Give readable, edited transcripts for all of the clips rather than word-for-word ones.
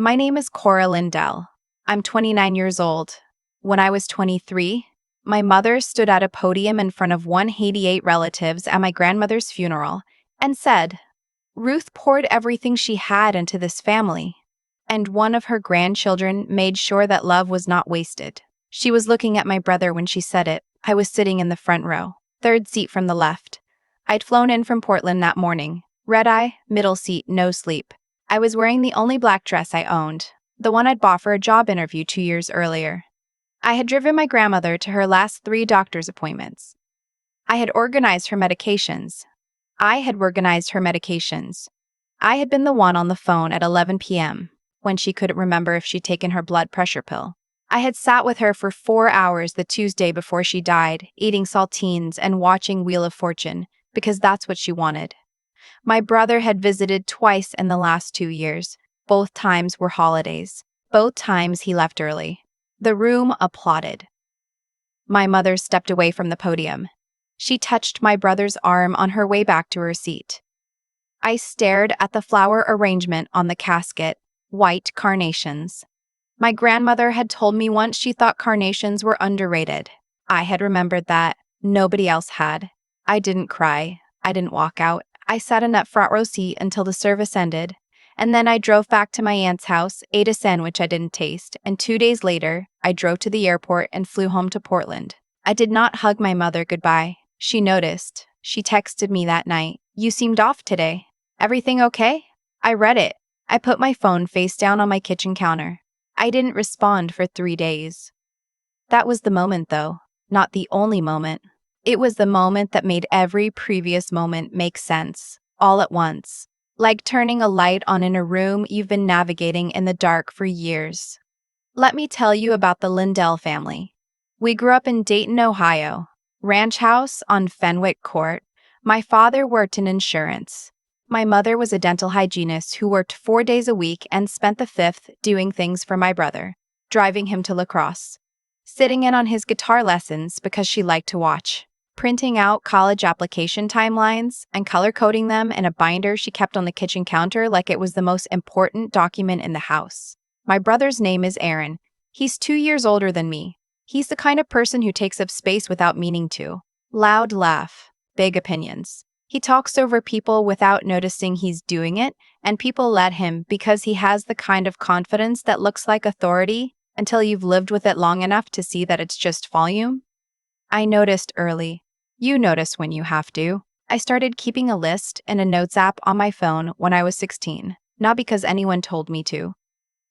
My name is Cora Lindell. I'm 29 years old. When I was 23, my mother stood at a podium in front of 188 relatives at my grandmother's funeral and said, "Ruth poured everything she had into this family." And one of her grandchildren made sure that love was not wasted. She was looking at my brother when she said it. I was sitting in the front row, third seat from the left. I'd flown in from Portland that morning. Red eye, middle seat, no sleep. I was wearing the only black dress I owned, the one I'd bought for a job interview 2 years earlier. I had driven my grandmother to her last 3 doctor's appointments. I had organized her medications. I had been the one on the phone at 11 p.m. when she couldn't remember if she'd taken her blood pressure pill. I had sat with her for 4 hours the Tuesday before she died, eating saltines and watching Wheel of Fortune, because that's what she wanted. My brother had visited twice in the last 2 years. Both times were holidays. Both times he left early. The room applauded. My mother stepped away from the podium. She touched my brother's arm on her way back to her seat. I stared at the flower arrangement on the casket, white carnations. My grandmother had told me once she thought carnations were underrated. I had remembered that. Nobody else had. I didn't cry. I didn't walk out. I sat in that front row seat until the service ended, and then I drove back to my aunt's house, ate a sandwich I didn't taste, and 2 days later, I drove to the airport and flew home to Portland. I did not hug my mother goodbye. She noticed. She texted me that night, "You seemed off today. Everything okay?" I read it. I put my phone face down on my kitchen counter. I didn't respond for 3 days. That was the moment, though. Not the only moment. It was the moment that made every previous moment make sense, all at once. Like turning a light on in a room you've been navigating in the dark for years. Let me tell you about the Lindell family. We grew up in Dayton, Ohio. Ranch house on Fenwick Court. My father worked in insurance. My mother was a dental hygienist who worked 4 days a week and spent the 5th doing things for my brother, driving him to lacrosse, sitting in on his guitar lessons because she liked to watch, printing out college application timelines and color-coding them in a binder she kept on the kitchen counter like it was the most important document in the house. My brother's name is Aaron. He's 2 years older than me. He's the kind of person who takes up space without meaning to. Loud laugh, big opinions. He talks over people without noticing he's doing it, and people let him because he has the kind of confidence that looks like authority until you've lived with it long enough to see that it's just volume. I noticed early. You notice when you have to. I started keeping a list in a notes app on my phone when I was 16, not because anyone told me to.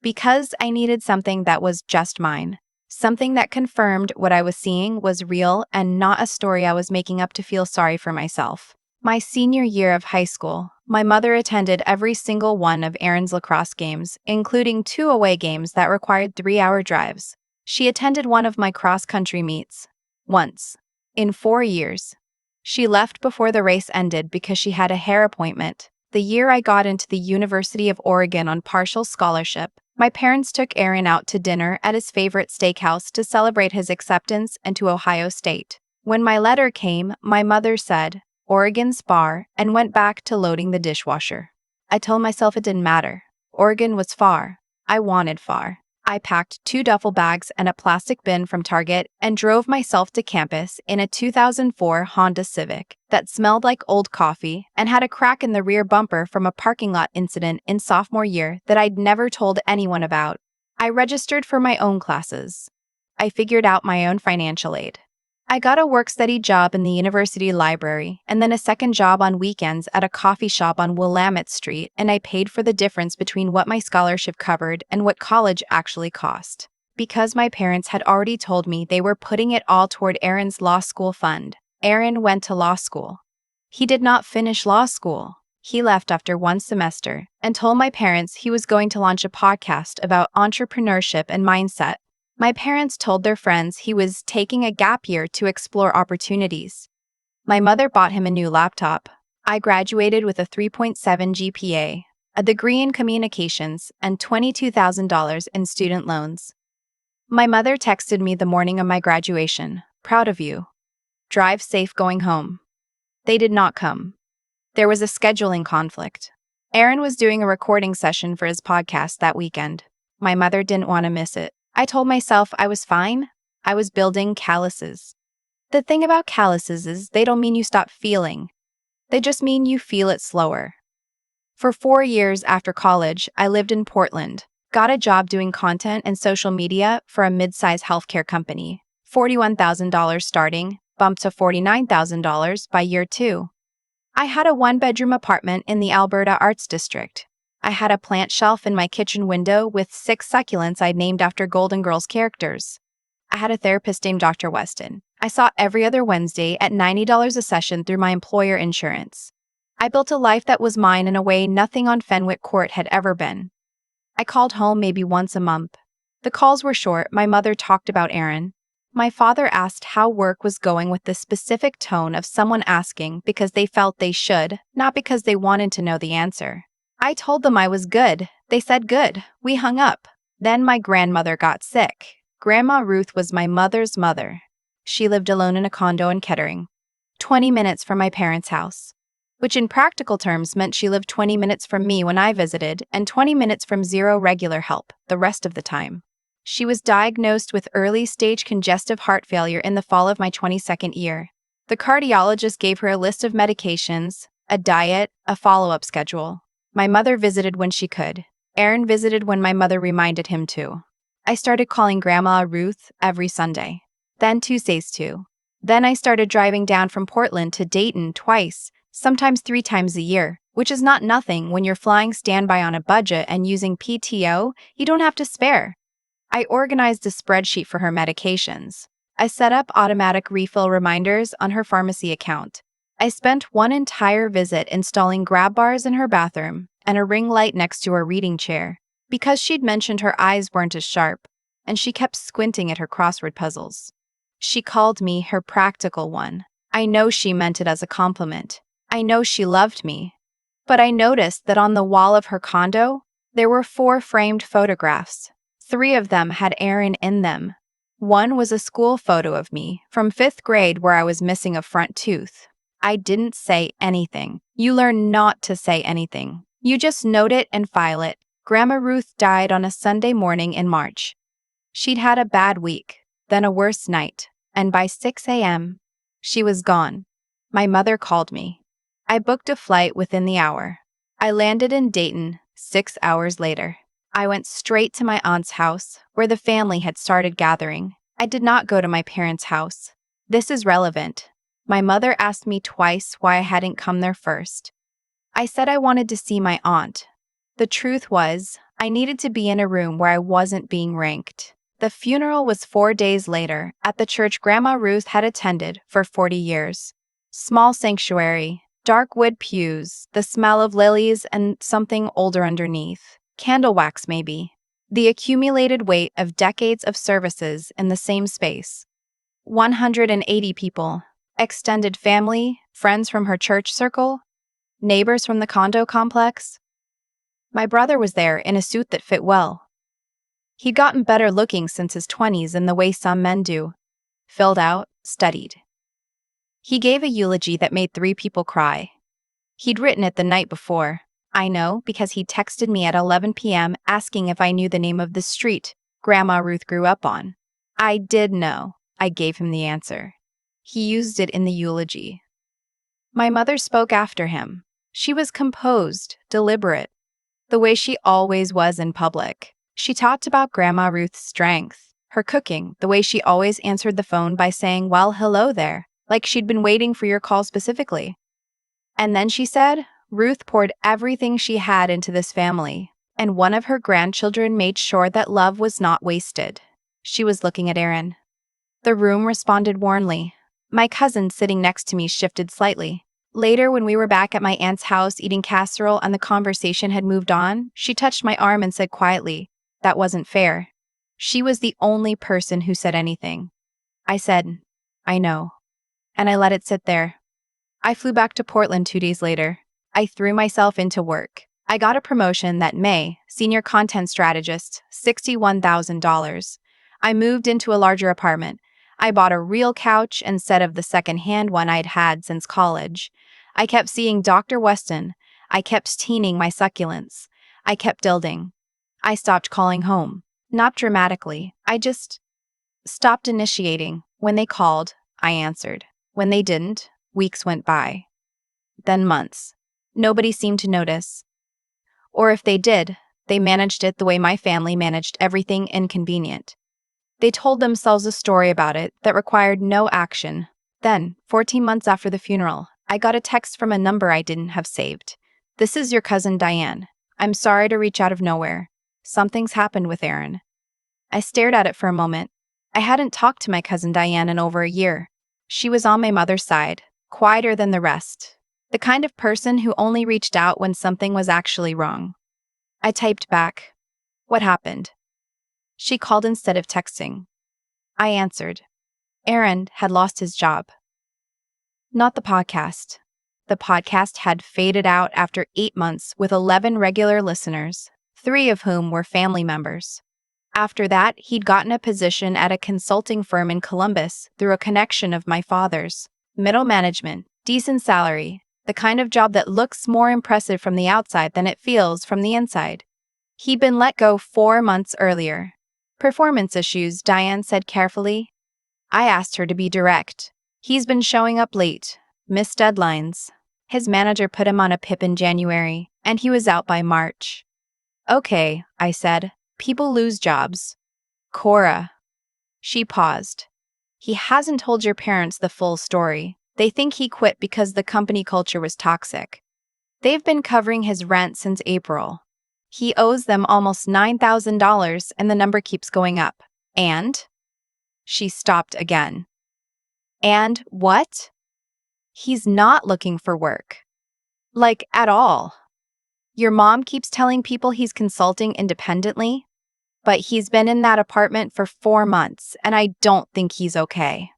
Because I needed something that was just mine. Something that confirmed what I was seeing was real and not a story I was making up to feel sorry for myself. My senior year of high school, my mother attended every single one of Aaron's lacrosse games, including 2 away games that required 3-hour drives. She attended one of my cross-country meets. Once. In 4 years. She left before the race ended because she had a hair appointment. The year I got into the University of Oregon on partial scholarship, my parents took Aaron out to dinner at his favorite steakhouse to celebrate his acceptance into Ohio State. When my letter came, my mother said, "Oregon's far," and went back to loading the dishwasher. I told myself it didn't matter. Oregon was far. I wanted far. I packed 2 duffel bags and a plastic bin from Target and drove myself to campus in a 2004 Honda Civic that smelled like old coffee and had a crack in the rear bumper from a parking lot incident in sophomore year that I'd never told anyone about. I registered for my own classes. I figured out my own financial aid. I got a work-study job in the university library and then a second job on weekends at a coffee shop on Willamette Street, and I paid for the difference between what my scholarship covered and what college actually cost. Because my parents had already told me they were putting it all toward Aaron's law school fund. Aaron went to law school. He did not finish law school. He left after 1 semester and told my parents he was going to launch a podcast about entrepreneurship and mindset. My parents told their friends he was taking a gap year to explore opportunities. My mother bought him a new laptop. I graduated with a 3.7 GPA, a degree in communications, and $22,000 in student loans. My mother texted me the morning of my graduation, "Proud of you. Drive safe going home." They did not come. There was a scheduling conflict. Aaron was doing a recording session for his podcast that weekend. My mother didn't want to miss it. I told myself I was fine. I was building calluses. The thing about calluses is they don't mean you stop feeling. They just mean you feel it slower. For 4 years after college, I lived in Portland, got a job doing content and social media for a mid-size healthcare company. $41,000 starting, bumped to $49,000 by year 2. I had a 1-bedroom apartment in the Alberta Arts District. I had a plant shelf in my kitchen window with 6 succulents I'd named after Golden Girls characters. I had a therapist named Dr. Wasn. I saw every other Wednesday at $90 a session through my employer insurance. I built a life that was mine in a way nothing on Fenwick Court had ever been. I called home maybe once a month. The calls were short. My mother talked about Aaron. My father asked how work was going with the specific tone of someone asking because they felt they should, not because they wanted to know the answer. I told them I was good. They said good. We hung up. Then my grandmother got sick. Grandma Ruth was my mother's mother. She lived alone in a condo in Kettering, 20 minutes from my parents' house, which in practical terms meant she lived 20 minutes from me when I visited and 20 minutes from zero regular help the rest of the time. She was diagnosed with early-stage congestive heart failure in the fall of my 22nd year. The cardiologist gave her a list of medications, a diet, a follow-up schedule. My mother visited when she could. Aaron visited when my mother reminded him to. I started calling Grandma Ruth every Sunday. Then Tuesdays too. Then I started driving down from Portland to Dayton twice, sometimes 3 times a year, which is not nothing when you're flying standby on a budget and using PTO you don't have to spare. I organized a spreadsheet for her medications. I set up automatic refill reminders on her pharmacy account. I spent one entire visit installing grab bars in her bathroom and a ring light next to her reading chair, because she'd mentioned her eyes weren't as sharp, and she kept squinting at her crossword puzzles. She called me her practical one. I know she meant it as a compliment. I know she loved me. But I noticed that on the wall of her condo, there were 4 framed photographs. 3 of them had Aaron in them. One was a school photo of me from 5th grade where I was missing a front tooth. I didn't say anything. You learn not to say anything. You just note it and file it. Grandma Ruth died on a Sunday morning in March. She'd had a bad week, then a worse night, and by 6 a.m., she was gone. My mother called me. I booked a flight within the hour. I landed in Dayton 6 hours later. I went straight to my aunt's house, where the family had started gathering. I did not go to my parents' house. This is relevant. My mother asked me twice why I hadn't come there first. I said I wanted to see my aunt. The truth was, I needed to be in a room where I wasn't being ranked. The funeral was 4 days later, at the church Grandma Ruth had attended for 40 years. Small sanctuary, dark wood pews, the smell of lilies and something older underneath. Candle wax, maybe. The accumulated weight of decades of services in the same space. 180 people. Extended family, friends from her church circle, neighbors from the condo complex. My brother was there in a suit that fit well. He'd gotten better looking since his 20s in the way some men do. Filled out, studied. He gave a eulogy that made 3 people cry. He'd written it the night before. I know because he texted me at 11 p.m. asking if I knew the name of the street Grandma Ruth grew up on. I did know. I gave him the answer. He used it in the eulogy. My mother spoke after him. She was composed, deliberate, the way she always was in public. She talked about Grandma Ruth's strength, her cooking, the way she always answered the phone by saying, "Well, hello there," like she'd been waiting for your call specifically. And then she said, Ruth poured everything she had into this family, and one of her grandchildren made sure that love was not wasted. She was looking at Aaron. The room responded warmly. My cousin sitting next to me shifted slightly. Later, when we were back at my aunt's house eating casserole and the conversation had moved on, she touched my arm and said quietly, "That wasn't fair." She was the only person who said anything. I said, "I know." And I let it sit there. I flew back to Portland 2 days later. I threw myself into work. I got a promotion that May, senior content strategist, $61,000. I moved into a larger apartment. I bought a real couch instead of the second-hand one I'd had since college. I kept seeing Dr. Weston. I kept teening my succulents. I kept building. I stopped calling home. Not dramatically. I just stopped initiating. When they called, I answered. When they didn't, weeks went by. Then months. Nobody seemed to notice. Or if they did, they managed it the way my family managed everything inconvenient. They told themselves a story about it that required no action. Then, 14 months after the funeral, I got a text from a number I didn't have saved. "This is your cousin Diane. I'm sorry to reach out of nowhere. Something's happened with Aaron." I stared at it for a moment. I hadn't talked to my cousin Diane in over a year. She was on my mother's side, quieter than the rest. The kind of person who only reached out when something was actually wrong. I typed back, "What happened?" She called instead of texting. I answered. Aaron had lost his job. Not the podcast. The podcast had faded out after 8 months with 11 regular listeners, 3 of whom were family members. After that, he'd gotten a position at a consulting firm in Columbus through a connection of my father's. Middle management, decent salary, the kind of job that looks more impressive from the outside than it feels from the inside. He'd been let go 4 months earlier. Performance issues, Diane said carefully. I asked her to be direct. He's been showing up late, missed deadlines. His manager put him on a PIP in January, and he was out by March. Okay, I said. People lose jobs. Cora. She paused. He hasn't told your parents the full story. They think he quit because the company culture was toxic. They've been covering his rent since April. He owes them almost $9,000 and the number keeps going up. And? She stopped again. And what? He's not looking for work. Like, at all. Your mom keeps telling people he's consulting independently, but he's been in that apartment for 4 months, and I don't think he's okay.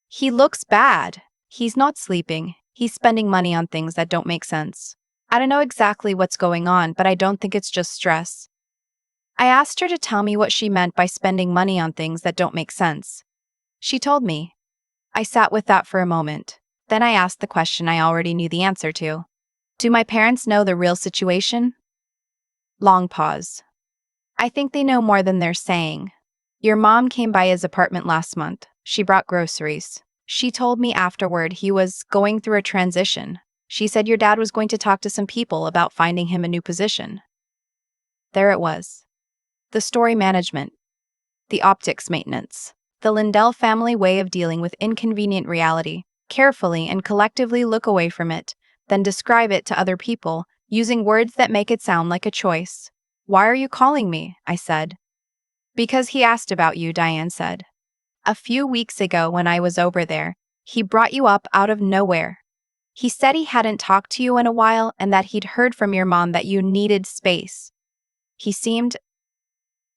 He looks bad. He's not sleeping. He's spending money on things that don't make sense. I don't know exactly what's going on, but I don't think it's just stress. I asked her to tell me what she meant by spending money on things that don't make sense. She told me. I sat with that for a moment. Then I asked the question I already knew the answer to. Do my parents know the real situation? Long pause. I think they know more than they're saying. Your mom came by his apartment last month. She brought groceries. She told me afterward he was going through a transition. She said your dad was going to talk to some people about finding him a new position. There it was. The story management. The optics maintenance. The Lindell family way of dealing with inconvenient reality. Carefully and collectively look away from it, then describe it to other people, using words that make it sound like a choice. Why are you calling me? I said. Because he asked about you, Diane said. A few weeks ago when I was over there, he brought you up out of nowhere. He said he hadn't talked to you in a while and that he'd heard from your mom that you needed space. He seemed...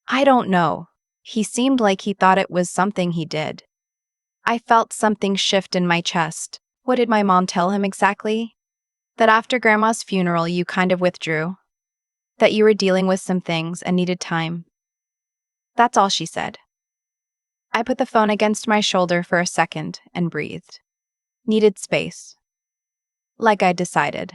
I don't know. He seemed like he thought it was something he did. I felt something shift in my chest. What did my mom tell him exactly? That after Grandma's funeral you kind of withdrew. That you were dealing with some things and needed time. That's all she said. I put the phone against my shoulder for a second and breathed. Needed space. Like I'd decided.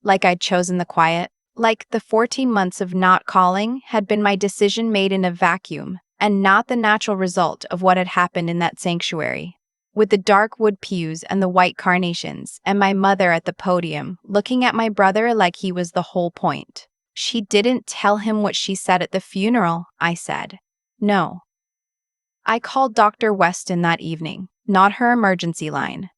Like I'd chosen the quiet. Like the 14 months of not calling had been my decision made in a vacuum and not the natural result of what had happened in that sanctuary. With the dark wood pews and the white carnations and my mother at the podium looking at my brother like he was the whole point. She didn't tell him what she said at the funeral, I said. No. I called Dr. Wasn that evening, not her emergency line.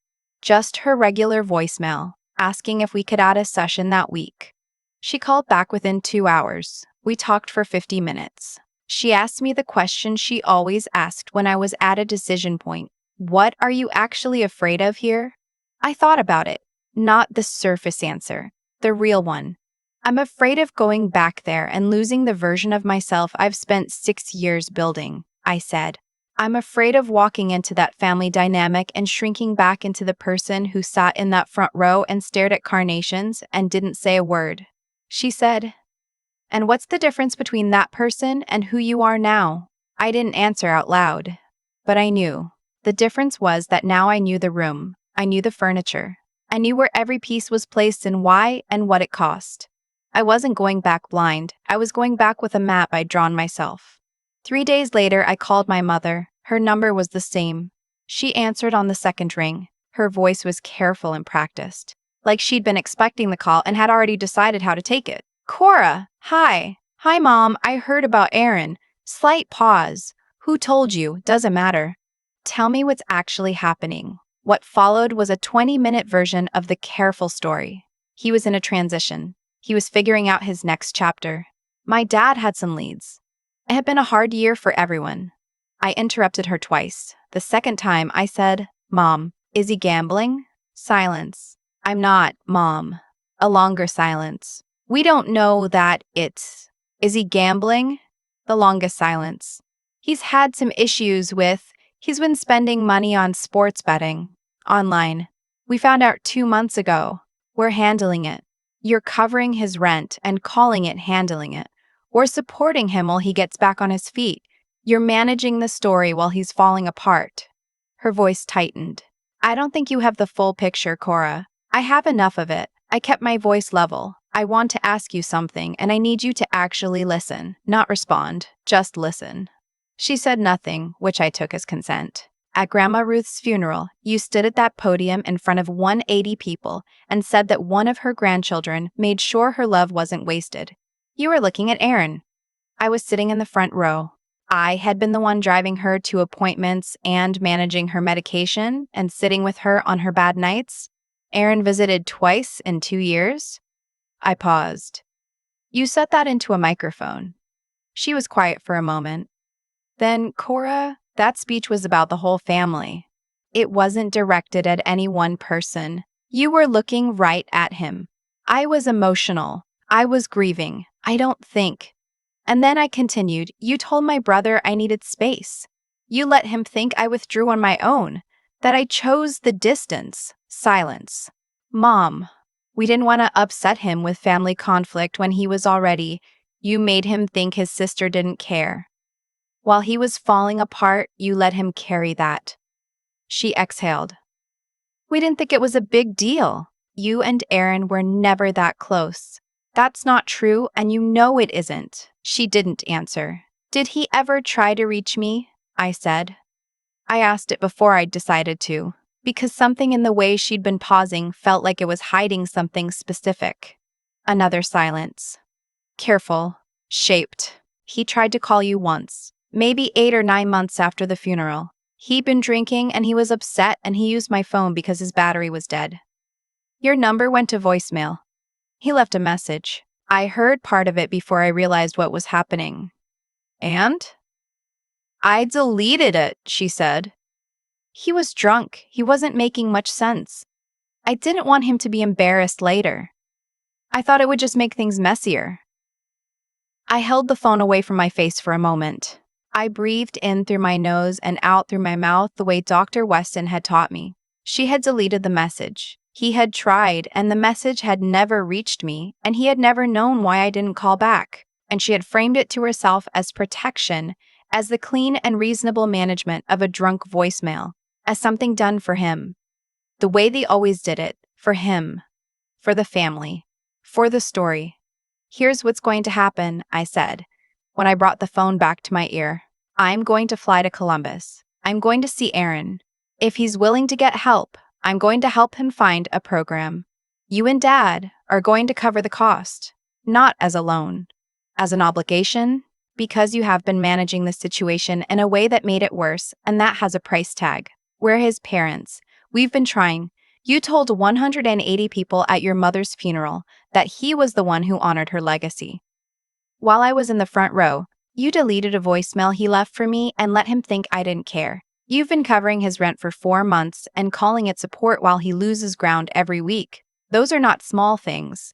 Just her regular voicemail, asking if we could add a session that week. She called back within 2 hours. We talked for 50 minutes. She asked me the question she always asked when I was at a decision point. What are you actually afraid of here? I thought about it. Not the surface answer, the real one. I'm afraid of going back there and losing the version of myself I've spent 6 years building, I said. I'm afraid of walking into that family dynamic and shrinking back into the person who sat in that front row and stared at carnations and didn't say a word. She said, and what's the difference between that person and who you are now? I didn't answer out loud, but I knew. The difference was that now I knew the room, I knew the furniture, I knew where every piece was placed and why and what it cost. I wasn't going back blind. I was going back with a map I'd drawn myself. 3 days later, I called my mother. Her number was the same. She answered on the second ring. Her voice was careful and practiced, like she'd been expecting the call and had already decided how to take it. Cora, hi. Hi, Mom. I heard about Aaron. Slight pause. Who told you? Doesn't matter. Tell me what's actually happening. What followed was a 20-minute version of the careful story. He was in a transition. He was figuring out his next chapter. My dad had some leads. It had been a hard year for everyone. I interrupted her twice. The second time, I said, Mom, is he gambling? Silence. I'm not, Mom. A longer silence. We don't know that it's... Is he gambling? The longest silence. He's had some issues with... He's been spending money on sports betting. Online. We found out 2 months ago. We're handling it. You're covering his rent and calling it handling it. We're supporting him while he gets back on his feet. You're managing the story while he's falling apart. Her voice tightened. I don't think you have the full picture, Cora. I have enough of it. I kept my voice level. I want to ask you something, and I need you to actually listen, not respond. Just listen. She said nothing, which I took as consent. At Grandma Ruth's funeral, you stood at that podium in front of 180 people and said that one of her grandchildren made sure her love wasn't wasted. You were looking at Aaron. I was sitting in the front row. I had been the one driving her to appointments and managing her medication and sitting with her on her bad nights. Aaron visited twice in 2 years. I paused. You said that into a microphone. She was quiet for a moment. Then, Cora, that speech was about the whole family. It wasn't directed at any one person. You were looking right at him. I was emotional. I was grieving. I don't think. And then I continued, you told my brother I needed space. You let him think I withdrew on my own, that I chose the distance. Silence. Mom, we didn't want to upset him with family conflict when he was already. You made him think his sister didn't care. While he was falling apart, you let him carry that. She exhaled. We didn't think it was a big deal. You and Aaron were never that close. That's not true, and you know it isn't. She didn't answer. Did he ever try to reach me? I said. I asked it before I'd decided to, because something in the way she'd been pausing felt like it was hiding something specific. Another silence. Careful. Shaped. He tried to call you once. Maybe 8 or 9 months after the funeral. He'd been drinking and he was upset and he used my phone because his battery was dead. Your number went to voicemail. He left a message. I heard part of it before I realized what was happening. And? I deleted it, she said. He was drunk. He wasn't making much sense. I didn't want him to be embarrassed later. I thought it would just make things messier. I held the phone away from my face for a moment. I breathed in through my nose and out through my mouth the way Dr. Wasn had taught me. She had deleted the message. He had tried, and the message had never reached me, and he had never known why I didn't call back. And she had framed it to herself as protection, as the clean and reasonable management of a drunk voicemail, as something done for him. The way they always did it, for him, for the family, for the story. Here's what's going to happen, I said, when I brought the phone back to my ear. I'm going to fly to Columbus. I'm going to see Aaron. If he's willing to get help, I'm going to help him find a program. You and Dad are going to cover the cost, not as a loan, as an obligation, because you have been managing the situation in a way that made it worse, and that has a price tag. We're his parents. We've been trying. You told 180 people at your mother's funeral that he was the one who honored her legacy. While I was in the front row, you deleted a voicemail he left for me and let him think I didn't care. You've been covering his rent for 4 months and calling it support while he loses ground every week. Those are not small things.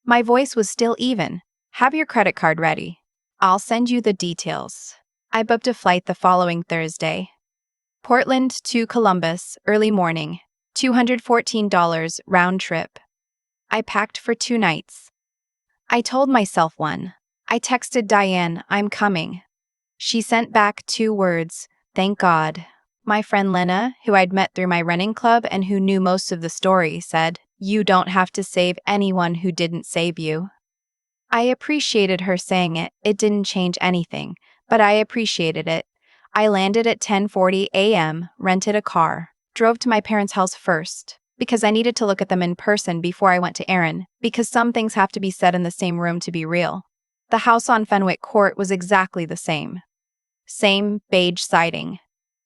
My voice was still even. Have your credit card ready. I'll send you the details. I booked a flight the following Thursday. Portland to Columbus, early morning. $214 round trip. I packed for 2 nights. I told myself one. I texted Diane, I'm coming. She sent back 2 words, thank God. My friend Lena, who I'd met through my running club and who knew most of the story, said, You don't have to save anyone who didn't save you. I appreciated her saying it. It didn't change anything, but I appreciated it. I landed at 10:40 a.m., rented a car, drove to my parents' house first, because I needed to look at them in person before I went to Erin, because some things have to be said in the same room to be real. The house on Fenwick Court was exactly the same. Same beige siding.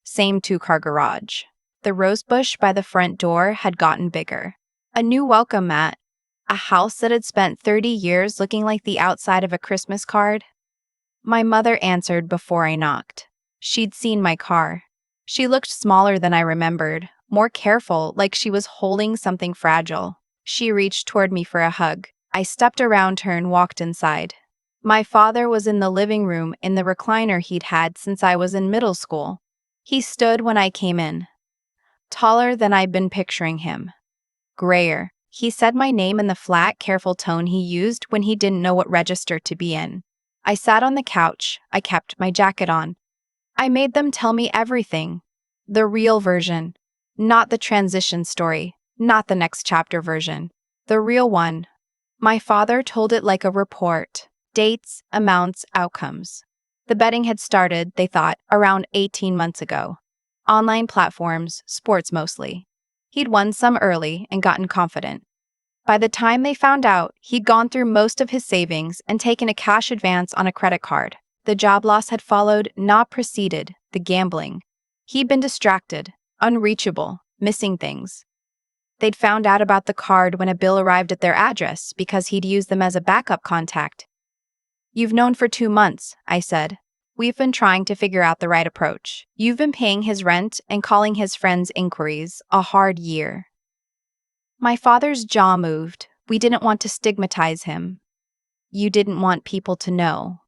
Same two-car garage. The rosebush by the front door had gotten bigger. A new welcome mat. A house that had spent 30 years looking like the outside of a Christmas card. My mother answered before I knocked. She'd seen my car. She looked smaller than I remembered, more careful, like she was holding something fragile. She reached toward me for a hug. I stepped around her and walked inside. My father was in the living room in the recliner he'd had since I was in middle school. He stood when I came in. Taller than I'd been picturing him. Grayer. He said my name in the flat, careful tone he used when he didn't know what register to be in. I sat on the couch. I kept my jacket on. I made them tell me everything. The real version. Not the transition story. Not the next chapter version. The real one. My father told it like a report. Dates, amounts, outcomes. The betting had started, they thought, around 18 months ago. Online platforms, sports mostly. He'd won some early and gotten confident. By the time they found out, he'd gone through most of his savings and taken a cash advance on a credit card. The job loss had followed, not preceded, the gambling. He'd been distracted, unreachable, missing things. They'd found out about the card when a bill arrived at their address because he'd used them as a backup contact. You've known for 2 months, I said. We've been trying to figure out the right approach. You've been paying his rent and calling his friends inquiries. A hard year. My father's jaw moved. We didn't want to stigmatize him. You didn't want people to know.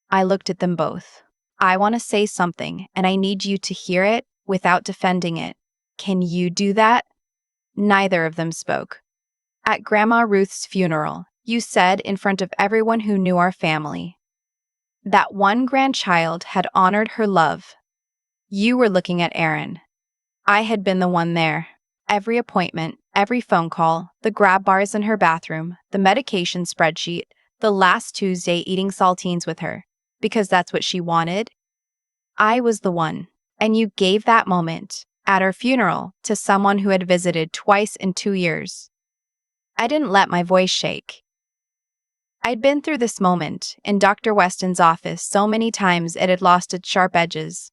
I looked at them both. I want to say something, and I need you to hear it without defending it. Can you do that? Neither of them spoke. At Grandma Ruth's funeral, you said in front of everyone who knew our family that one grandchild had honored her love. You were looking at Erin. I had been the one there. Every appointment, every phone call, the grab bars in her bathroom, the medication spreadsheet, the last Tuesday eating saltines with her, because that's what she wanted. I was the one, and you gave that moment, at her funeral, to someone who had visited twice in 2 years. I didn't let my voice shake. I'd been through this moment in Dr. Weston's office so many times it had lost its sharp edges.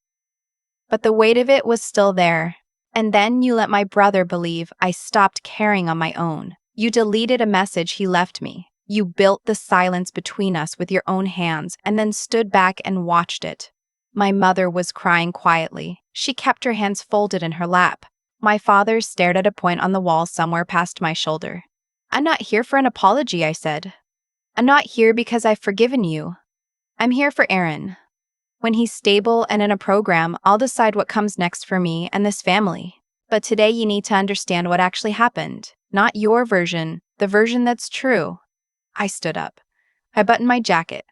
But the weight of it was still there. And then you let my brother believe I stopped caring on my own. You deleted a message he left me. You built the silence between us with your own hands and then stood back and watched it. My mother was crying quietly. She kept her hands folded in her lap. My father stared at a point on the wall somewhere past my shoulder. I'm not here for an apology, I said. I'm not here because I've forgiven you. I'm here for Erin. When he's stable and in a program, I'll decide what comes next for me and this family. But today you need to understand what actually happened. Not your version, the version that's true. I stood up. I buttoned my jacket.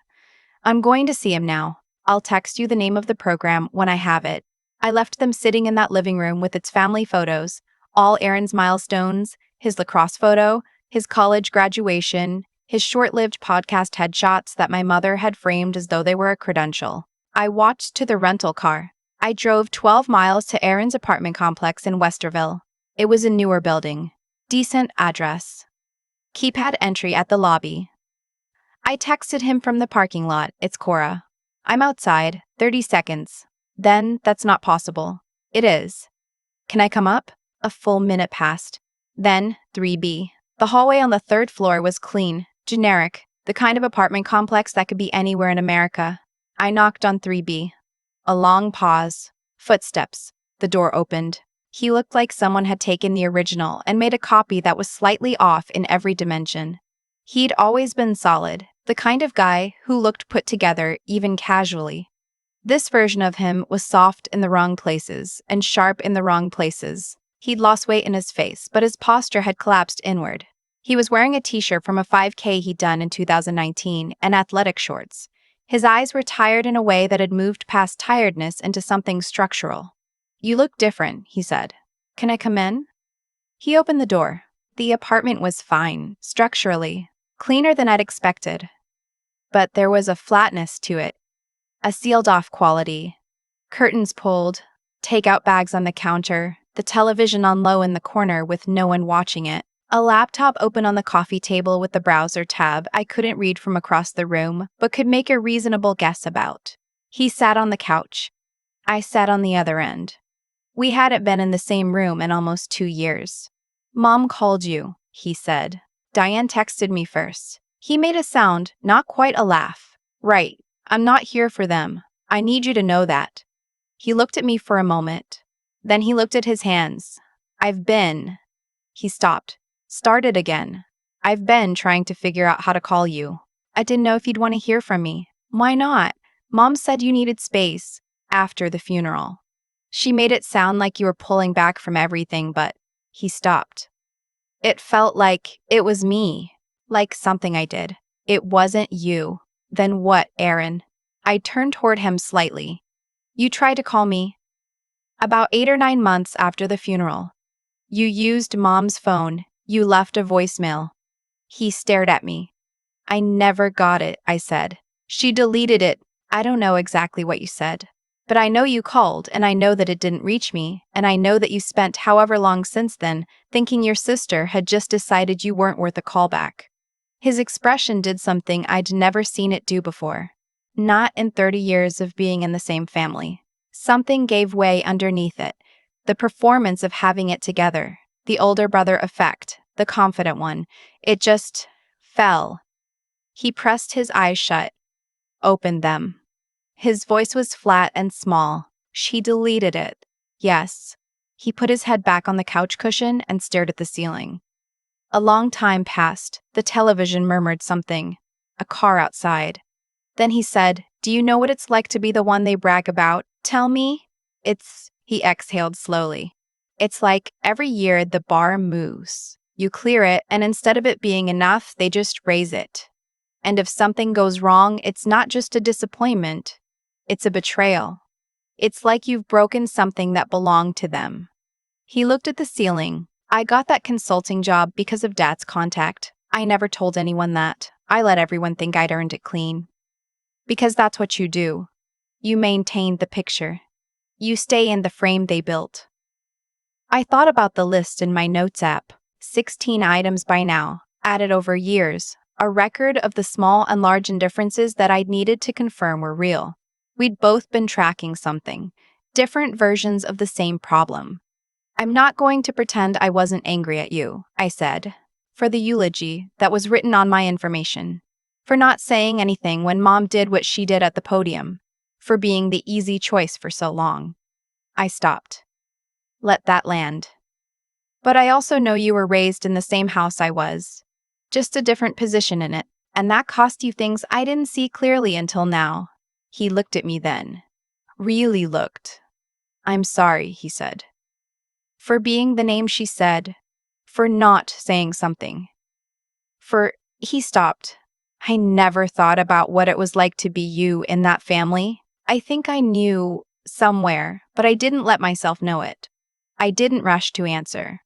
I'm going to see him now. I'll text you the name of the program when I have it. I left them sitting in that living room with its family photos, all Erin's milestones, his lacrosse photo, his college graduation, his short-lived podcast headshots that my mother had framed as though they were a credential. I walked to the rental car. I drove 12 miles to Erin's apartment complex in Westerville. It was a newer building. Decent address. Keypad entry at the lobby. I texted him from the parking lot. It's Cora. I'm outside. 30 seconds. Then, that's not possible. It is. Can I come up? A full minute passed. Then, 3B. The hallway on the 3rd floor was clean, generic, the kind of apartment complex that could be anywhere in America. I knocked on 3B. A long pause. Footsteps. The door opened. He looked like someone had taken the original and made a copy that was slightly off in every dimension. He'd always been solid, the kind of guy who looked put together even casually. This version of him was soft in the wrong places and sharp in the wrong places. He'd lost weight in his face, but his posture had collapsed inward. He was wearing a t-shirt from a 5K he'd done in 2019 and athletic shorts. His eyes were tired in a way that had moved past tiredness into something structural. You look different, he said. Can I come in? He opened the door. The apartment was fine, structurally, cleaner than I'd expected. But there was a flatness to it, a sealed-off quality. Curtains pulled, takeout bags on the counter, the television on low in the corner with no one watching it. A laptop open on the coffee table with the browser tab I couldn't read from across the room, but could make a reasonable guess about. He sat on the couch. I sat on the other end. We hadn't been in the same room in almost 2 years. "Mom called you," he said. "Diane texted me first." He made a sound, not quite a laugh. "Right. I'm not here for them. I need you to know that." He looked at me for a moment. Then he looked at his hands. "I've been—" He stopped. Started again. "I've been trying to figure out how to call you. I didn't know if you'd want to hear from me." "Why not? Mom said you needed space after the funeral." She made it sound like you were pulling back from everything, but he stopped. It felt like it was me, like something I did. "It wasn't you." "Then what, Aaron?" I turned toward him slightly. "You tried to call me about 8 or 9 months after the funeral. You used Mom's phone. You left a voicemail." He stared at me. "I never got it," I said. "She deleted it." "I don't know exactly what you said. But I know you called, and I know that it didn't reach me, and I know that you spent however long since then thinking your sister had just decided you weren't worth a callback." His expression did something I'd never seen it do before. Not in 30 years of being in the same family. Something gave way underneath it. The performance of having it together. The older brother effect. The confident one. It just fell. He pressed his eyes shut. Opened them. His voice was flat and small. "She deleted it." "Yes." He put his head back on the couch cushion and stared at the ceiling. A long time passed. The television murmured something. A car outside. Then he said, "Do you know what it's like to be the one they brag about? Tell me." He exhaled slowly. "It's like every year the bar moves. You clear it, and instead of it being enough, they just raise it. And if something goes wrong, it's not just a disappointment. It's a betrayal. It's like you've broken something that belonged to them." He looked at the ceiling. "I got that consulting job because of Dad's contact. I never told anyone that. I let everyone think I'd earned it clean. Because that's what you do. You maintain the picture. You stay in the frame they built." I thought about the list in my notes app. 16 items by now, added over years. A record of the small and large indifferences that I'd needed to confirm were real. We'd both been tracking something. Different versions of the same problem. "I'm not going to pretend I wasn't angry at you," I said. "For the eulogy that was written on my information. For not saying anything when Mom did what she did at the podium. For being the easy choice for so long." I stopped. Let that land. "But I also know you were raised in the same house I was. Just a different position in it. And that cost you things I didn't see clearly until now." He looked at me then. Really looked. "I'm sorry," he said. For being the name she said. For not saying something. He stopped. "I never thought about what it was like to be you in that family. I think I knew somewhere, but I didn't let myself know it. I didn't rush to answer.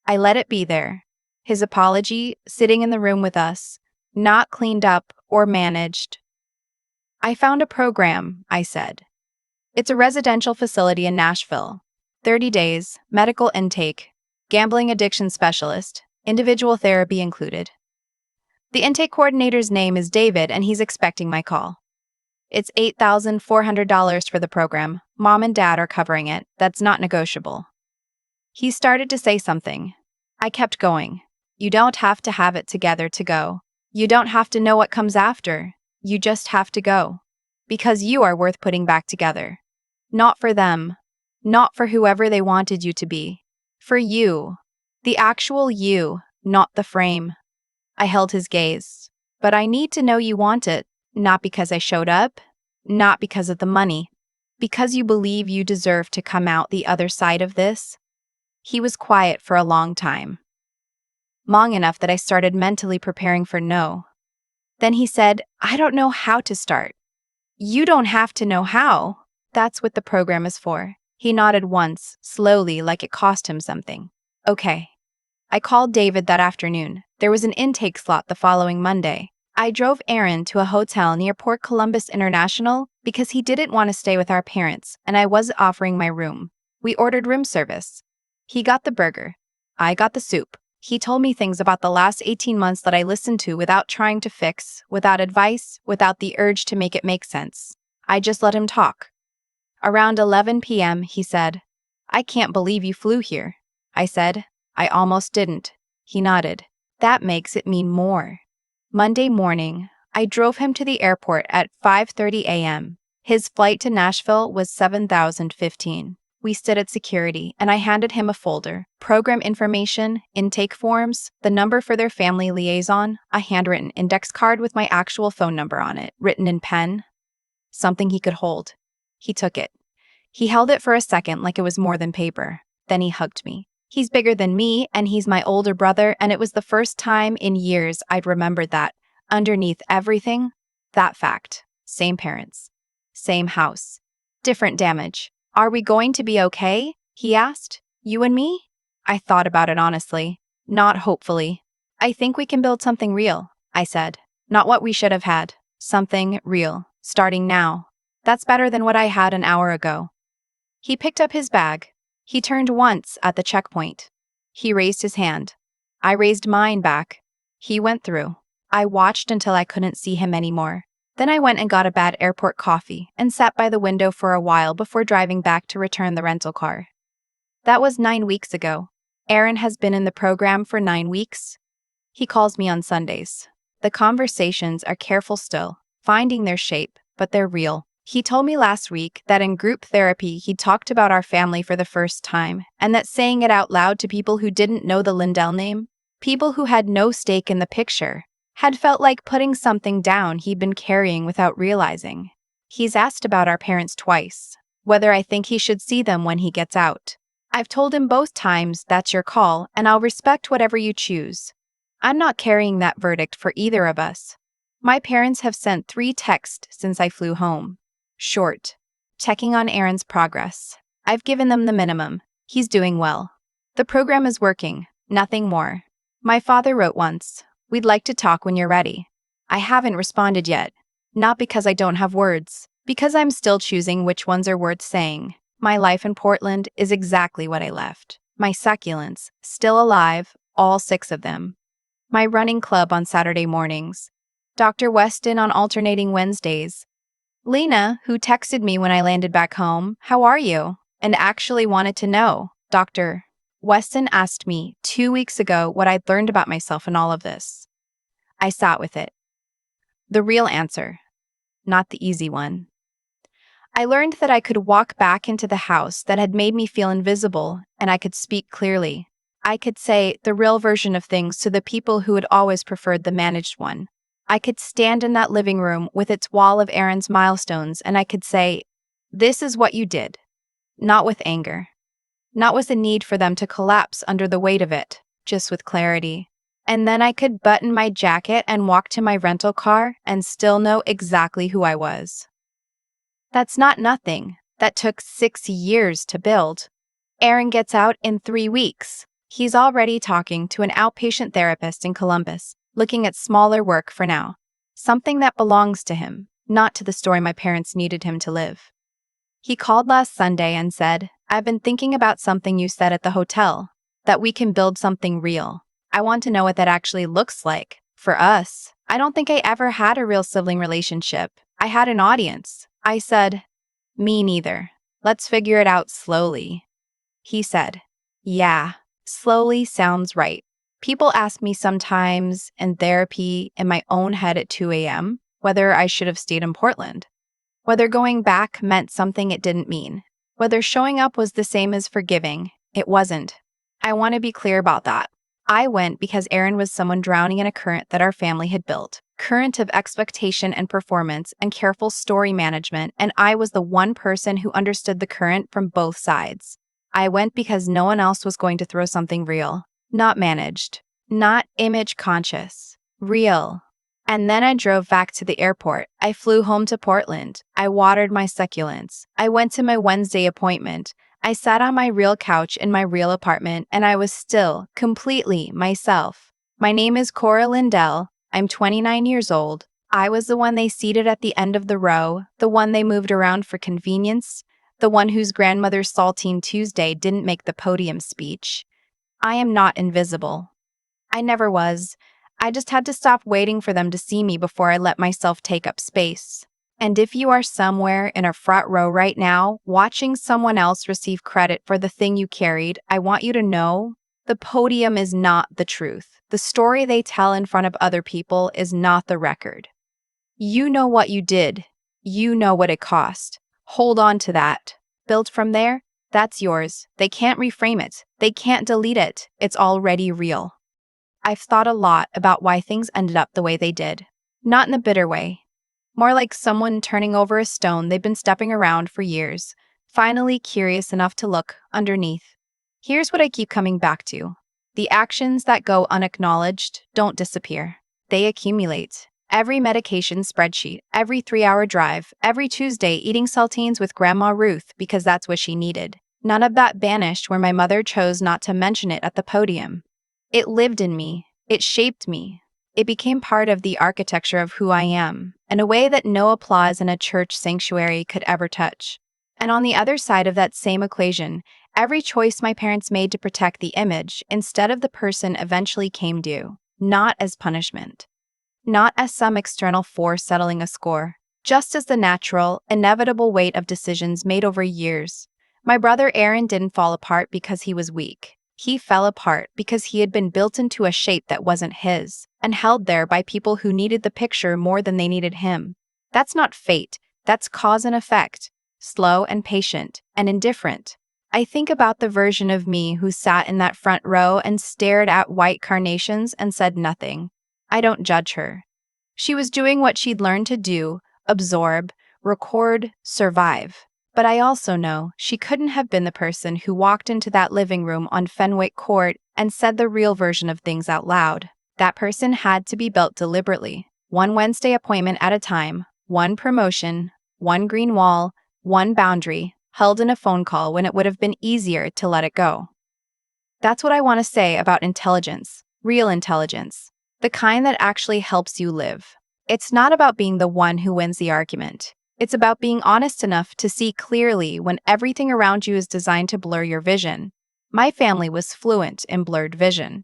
I let it be there. His apology, sitting in the room with us, not cleaned up or managed. "I found a program," I said. "It's a residential facility in Nashville. 30 days, medical intake, gambling addiction specialist, individual therapy included. The intake coordinator's name is David, and he's expecting my call. It's $8,400 for the program. Mom and Dad are covering it. That's not negotiable." He started to say something. I kept going. "You don't have to have it together to go. You don't have to know what comes after. You just have to go. Because you are worth putting back together. Not for them. Not for whoever they wanted you to be. For you. The actual you, not the frame." I held his gaze. "But I need to know you want it. Not because I showed up. Not because of the money. Because you believe you deserve to come out the other side of this." He was quiet for a long time. Long enough that I started mentally preparing for no. Then he said, "I don't know how to start." "You don't have to know how. That's what the program is for." He nodded once, slowly, like it cost him something. "Okay." I called David that afternoon. There was an intake slot the following Monday. I drove Aaron to a hotel near Port Columbus International because he didn't want to stay with our parents, and I was offering my room. We ordered room service. He got the burger. I got the soup. He told me things about the last 18 months that I listened to without trying to fix, without advice, without the urge to make it make sense. I just let him talk. Around 11 p.m., he said, "I can't believe you flew here." I said, "I almost didn't." He nodded. That makes it mean more. Monday morning, I drove him to the airport at 5:30 a.m. His flight to Nashville was 7,015. We stood at security, and I handed him a folder, program information, intake forms, the number for their family liaison, a handwritten index card with my actual phone number on it, written in pen. Something he could hold. He took it. He held it for a second like it was more than paper. Then he hugged me. He's bigger than me, and he's my older brother, and it was the first time in years I'd remembered that, underneath everything, that fact. Same parents. Same house. Different damage. "Are we going to be okay?" he asked. "You and me?" I thought about it honestly. Not hopefully. "I think we can build something real," I said. "Not what we should have had. Something real. Starting now. That's better than what I had an hour ago." He picked up his bag. He turned once at the checkpoint. He raised his hand. I raised mine back. He went through. I watched until I couldn't see him anymore. Then I went and got a bad airport coffee and sat by the window for a while before driving back to return the rental car. That was 9 weeks ago. Aaron has been in the program for 9 weeks. He calls me on Sundays. The conversations are careful still, finding their shape, but they're real. He told me last week that in group therapy he talked about our family for the first time, and that saying it out loud to people who didn't know the Lindell name, people who had no stake in the picture, had felt like putting something down he'd been carrying without realizing. He's asked about our parents twice, whether I think he should see them when he gets out. I've told him both times that's your call, and I'll respect whatever you choose. I'm not carrying that verdict for either of us. My parents have sent 3 texts since I flew home. Short. Checking on Aaron's progress. I've given them the minimum. He's doing well. The program is working. Nothing more. My father wrote once, "We'd like to talk when you're ready." I haven't responded yet. Not because I don't have words. Because I'm still choosing which ones are worth saying. My life in Portland is exactly what I left. My succulents, still alive, all 6 of them. My running club on Saturday mornings. Dr. Weston on alternating Wednesdays. Lena, who texted me when I landed back home, "How are you?" and actually wanted to know. Dr. Weston asked me 2 weeks ago what I'd learned about myself in all of this. I sat with it. The real answer, not the easy one. I learned that I could walk back into the house that had made me feel invisible, and I could speak clearly. I could say the real version of things to the people who had always preferred the managed one. I could stand in that living room with its wall of Aaron's milestones, and I could say, "This is what you did." Not with anger. Not with a need for them to collapse under the weight of it, just with clarity. And then I could button my jacket and walk to my rental car and still know exactly who I was. That's not nothing. That took 6 years to build. Aaron gets out in 3 weeks. He's already talking to an outpatient therapist in Columbus, looking at smaller work for now. Something that belongs to him, not to the story my parents needed him to live. He called last Sunday and said, "I've been thinking about something you said at the hotel, that we can build something real. I want to know what that actually looks like. For us, I don't think I ever had a real sibling relationship. I had an audience." I said, "Me neither. Let's figure it out slowly." He said, "Yeah, slowly sounds right. People ask me sometimes in therapy in my own head at 2 a.m. whether I should have stayed in Portland. Whether going back meant something it didn't mean. Whether showing up was the same as forgiving. It wasn't. I want to be clear about that. I went because Aaron was someone drowning in a current that our family had built. Current of expectation and performance and careful story management, and I was the one person who understood the current from both sides. I went because no one else was going to throw something real. Not managed. Not image conscious. Real. And then I drove back to the airport. I flew home to Portland. I watered my succulents. I went to my Wednesday appointment. I sat on my real couch in my real apartment and I was still completely myself. My name is Cora Lindell. I'm 29 years old. I was the one they seated at the end of the row, the one they moved around for convenience, the one whose grandmother's Saltine Tuesday didn't make the podium speech. I am not invisible. I never was. I just had to stop waiting for them to see me before I let myself take up space. And if you are somewhere in a front row right now, watching someone else receive credit for the thing you carried, I want you to know the podium is not the truth. The story they tell in front of other people is not the record. You know what you did. You know what it cost. Hold on to that. Build from there, that's yours. They can't reframe it. They can't delete it. It's already real. I've thought a lot about why things ended up the way they did. Not in a bitter way. More like someone turning over a stone they've been stepping around for years, finally curious enough to look underneath. Here's what I keep coming back to. The actions that go unacknowledged don't disappear. They accumulate. Every medication spreadsheet, every 3-hour drive, every Tuesday eating saltines with Grandma Ruth because that's what she needed. None of that vanished where my mother chose not to mention it at the podium. It lived in me. It shaped me. It became part of the architecture of who I am, in a way that no applause in a church sanctuary could ever touch. And on the other side of that same equation, every choice my parents made to protect the image instead of the person eventually came due, not as punishment, not as some external force settling a score, just as the natural, inevitable weight of decisions made over years. My brother Aaron didn't fall apart because he was weak. He fell apart because he had been built into a shape that wasn't his, and held there by people who needed the picture more than they needed him. That's not fate, that's cause and effect, slow and patient, and indifferent. I think about the version of me who sat in that front row and stared at white carnations and said nothing. I don't judge her. She was doing what she'd learned to do, absorb, record, survive. But I also know she couldn't have been the person who walked into that living room on Fenwick Court and said the real version of things out loud. That person had to be built deliberately, one Wednesday appointment at a time, one promotion, one green wall, one boundary, held in a phone call when it would have been easier to let it go. That's what I want to say about intelligence, real intelligence, the kind that actually helps you live. It's not about being the one who wins the argument. It's about being honest enough to see clearly when everything around you is designed to blur your vision. My family was fluent in blurred vision.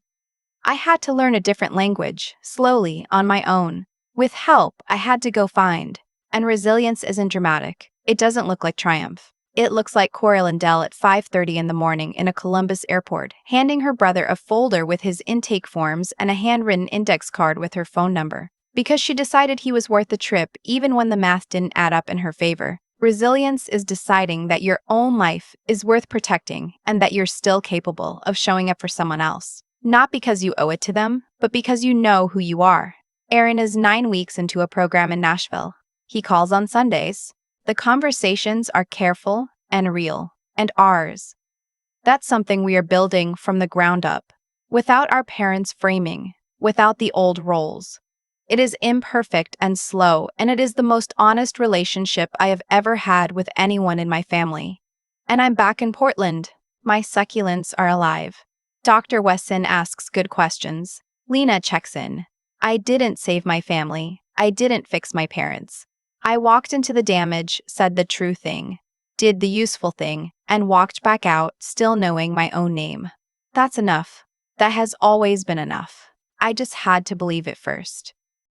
I had to learn a different language, slowly, on my own. With help, I had to go find. And resilience isn't dramatic. It doesn't look like triumph. It looks like Cora Lindell at 5:30 in the morning in a Columbus airport, handing her brother a folder with his intake forms and a handwritten index card with her phone number. Because she decided he was worth the trip even when the math didn't add up in her favor. Resilience is deciding that your own life is worth protecting and that you're still capable of showing up for someone else. Not because you owe it to them, but because you know who you are. Aaron is 9 weeks into a program in Nashville. He calls on Sundays. The conversations are careful and real, and ours. That's something we are building from the ground up, without our parents' framing, without the old roles. It is imperfect and slow, and it is the most honest relationship I have ever had with anyone in my family. And I'm back in Portland. My succulents are alive. Dr. Wasn asks good questions. Lena checks in. I didn't save my family. I didn't fix my parents. I walked into the damage, said the true thing, did the useful thing, and walked back out, still knowing my own name. That's enough. That has always been enough. I just had to believe it first.